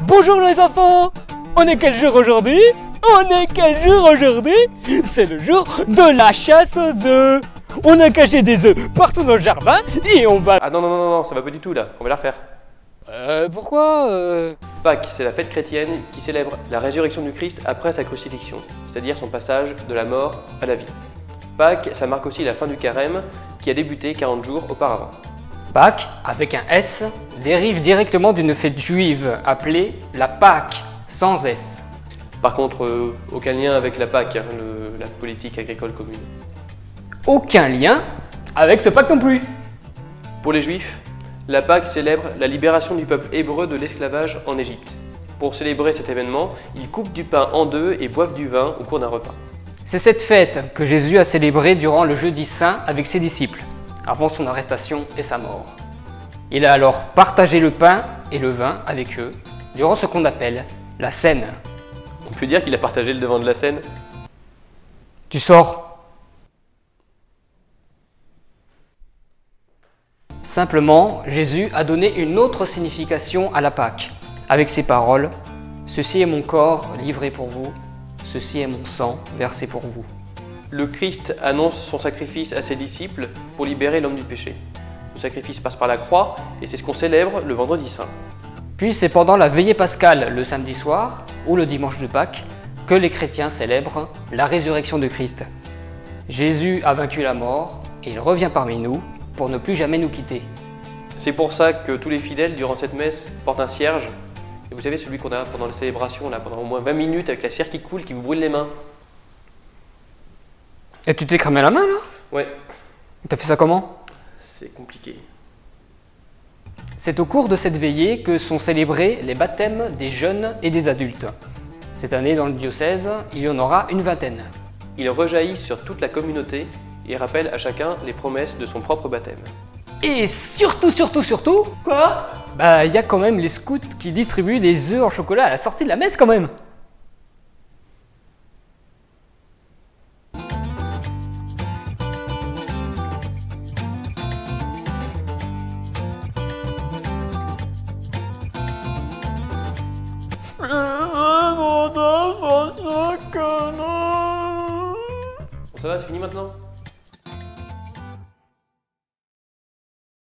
Bonjour les enfants! On est quel jour aujourd'hui? C'est le jour de la chasse aux œufs! On a caché des œufs partout dans le jardin et on va... Ah non, ça va pas du tout là, on va la refaire. Pourquoi Pâques, c'est la fête chrétienne qui célèbre la résurrection du Christ après sa crucifixion, c'est-à-dire son passage de la mort à la vie. Pâques, ça marque aussi la fin du carême qui a débuté 40 jours auparavant. Pâques, avec un S, dérive directement d'une fête juive appelée la Pâque, sans S. Par contre, aucun lien avec la Pâque, hein, la politique agricole commune. Aucun lien avec ce Pâques non plus. Pour les Juifs, la Pâque célèbre la libération du peuple hébreu de l'esclavage en Égypte. Pour célébrer cet événement, ils coupent du pain en deux et boivent du vin au cours d'un repas. C'est cette fête que Jésus a célébrée durant le jeudi saint avec ses disciples, avant son arrestation et sa mort. Il a alors partagé le pain et le vin avec eux, durant ce qu'on appelle la Cène. On peut dire qu'il a partagé le devant de la scène. Tu sors. Simplement, Jésus a donné une autre signification à la Pâque, avec ces paroles « Ceci est mon corps livré pour vous, ceci est mon sang versé pour vous ». Le Christ annonce son sacrifice à ses disciples pour libérer l'homme du péché. Le sacrifice passe par la croix et c'est ce qu'on célèbre le vendredi saint. Puis c'est pendant la veillée pascale, le samedi soir, ou le dimanche de Pâques, que les chrétiens célèbrent la résurrection de Christ. Jésus a vaincu la mort et il revient parmi nous pour ne plus jamais nous quitter. C'est pour ça que tous les fidèles, durant cette messe, portent un cierge. Et vous savez, celui qu'on a pendant la célébration, là, pendant au moins 20 minutes, avec la cire qui coule, qui vous brûle les mains. Et tu t'es cramé la main là? Ouais. T'as fait ça comment? C'est compliqué. C'est au cours de cette veillée que sont célébrés les baptêmes des jeunes et des adultes. Cette année, dans le diocèse, il y en aura une vingtaine. Il rejaillit sur toute la communauté et rappelle à chacun les promesses de son propre baptême. Et surtout, Quoi? bah il y a quand même les scouts qui distribuent des œufs en chocolat à la sortie de la messe quand même. Bon, ça va, c'est fini maintenant?